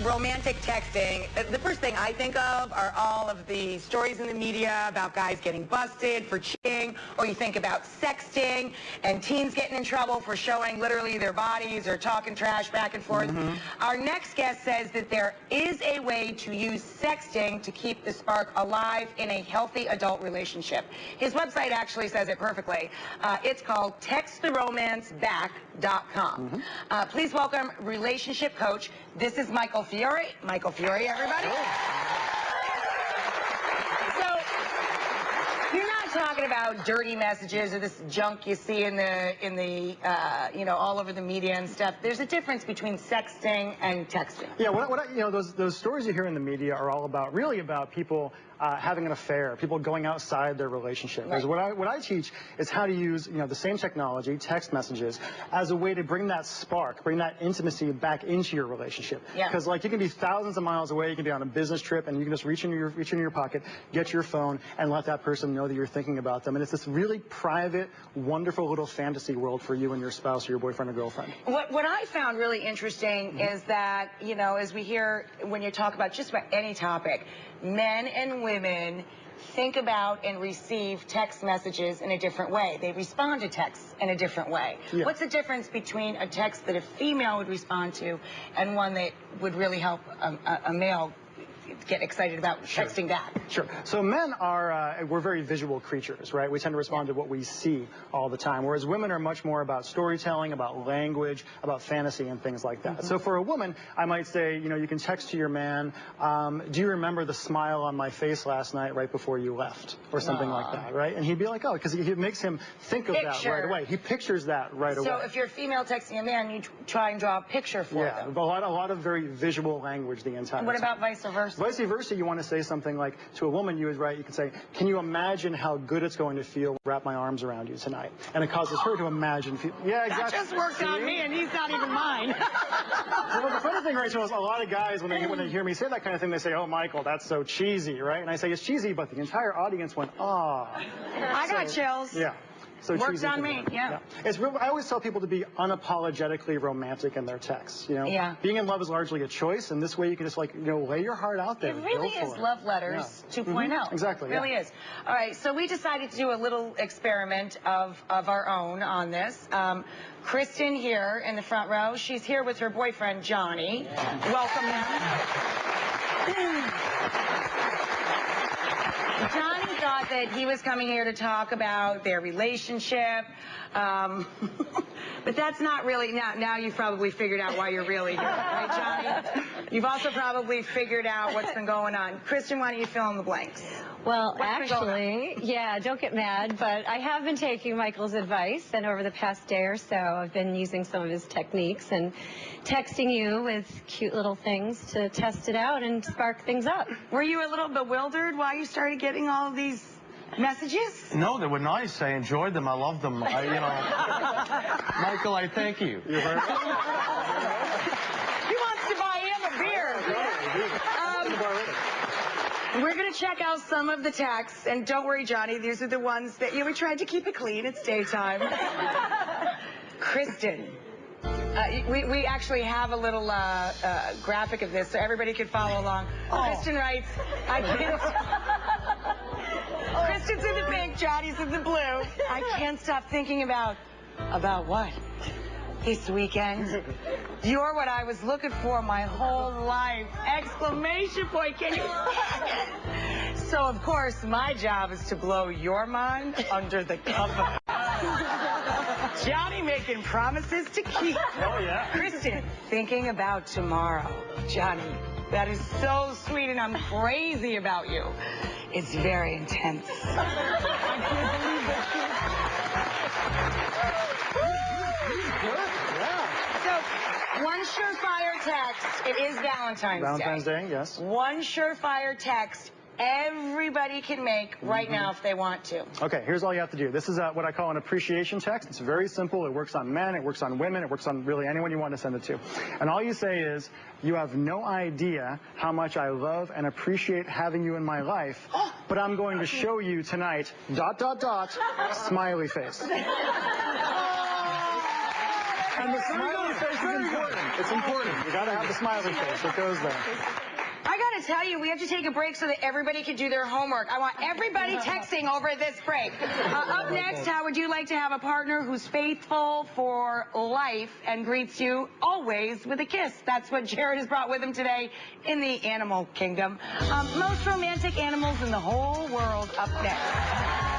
romantic texting, the first thing I think of are all of the stories in the media about guys getting busted for cheating, or you think about sexting and teens getting in trouble for showing literally their bodies or talking trash back and forth. Our next guest says that there is a way to use sexting to keep the spark alive in a healthy adult relationship. His website actually says it perfectly. It's called texttheromanceback.com. Please welcome relationship coach. This is Michael Fiore. Michael Fiore, everybody. So, you're not talking about dirty messages or this junk you see in the all over the media and stuff. There's a difference between sexting and texting. Yeah, those stories you hear in the media are all about, really about people having an affair, people going outside their relationship. Right. What I teach is how to use, the same technology, text messages, as a way to bring that spark, bring that intimacy back into your relationship. Because you can be thousands of miles away, you can be on a business trip, and you can just reach into your pocket, get your phone, and let that person know that you're thinking about them. And it's this really private, wonderful little fantasy world for you and your spouse or your boyfriend or girlfriend. What I found really interesting is that, as we hear when you talk about just about any topic, men and women think about and receive text messages in a different way. They respond to texts in a different way. Yeah. What's the difference between a text that a female would respond to and one that would really help a male get excited about texting back? Sure. So men are, we're very visual creatures, right? We tend to respond to what we see all the time, whereas women are much more about storytelling, about language, about fantasy and things like that. So for a woman, I might say, you can text to your man, do you remember the smile on my face last night right before you left? Or something like that, right? And he'd be like, oh, because it makes him think of that right away. He pictures that right away. So if you're a female texting a man, you try and draw a picture for them. Yeah, a lot of very visual language the entire time. What about vice versa? Vice versa, you want to say something like, to a woman, you can say, can you imagine how good it's going to feel to wrap my arms around you tonight? And it causes her to imagine. Yeah, exactly. That just worked on me, and he's not even mine. Well, the funny thing, Rachel, is a lot of guys, when they hear me say that kind of thing, they say, oh, Michael, that's so cheesy, right? And I say, it's cheesy, but the entire audience went, ah. I got chills. Yeah. So works on me, yeah. It's real, I always tell people to be unapologetically romantic in their texts, Yeah. Being in love is largely a choice, and this way you can just, lay your heart out there. It really is love letters 2.0. Exactly. It really is. All right, so we decided to do a little experiment of our own on this. Kristen here in the front row, she's here with her boyfriend, Johnny. Welcome them. Johnny thought that he was coming here to talk about their relationship, but that's not really, now you've probably figured out why you're really here, right, Johnny? You've also probably figured out what's been going on. Kristen, why don't you fill in the blanks? Well, actually, yeah, don't get mad, but I have been taking Michael's advice, and over the past day or so, I've been using some of his techniques and texting you with cute little things to test it out and spark things up. Were you a little bewildered while you started getting all of these messages? No, they were nice. I enjoyed them. I loved them. Michael, I thank you. He wants to buy him a beer. We're going to check out some of the texts, and don't worry, Johnny, these are the ones that, we tried to keep it clean. It's daytime. Kristen. We actually have a little graphic of this so everybody can follow along. Kristen writes, Kristen's in the pink, Johnny's in the blue. I can't stop thinking about what? This weekend. You're what I was looking for my whole life! Exclamation point, can you? So, of course, my job is to blow your mind under the cover. Johnny making promises to keep. Oh, yeah. Kristen, thinking about tomorrow. Johnny, that is so sweet, and I'm crazy about you. It's very intense. I can't believe that. So, one surefire text. It is Valentine's Day, yes. One surefire text everybody can make right now if they want to. Okay, here's all you have to do. This is what I call an appreciation text. It's very simple. It works on men. It works on women. It works on really anyone you want to send it to. And all you say is, you have no idea how much I love and appreciate having you in my life, but I'm going to show you tonight, ... smiley face. And the smiley face is important. It's important. You got to have the smiley face. It goes there. I got to tell you, we have to take a break so that everybody can do their homework. I want everybody texting over this break. Up next, how would you like to have a partner who's faithful for life and greets you always with a kiss? That's what Jared has brought with him today in the animal kingdom. Most romantic animals in the whole world up next.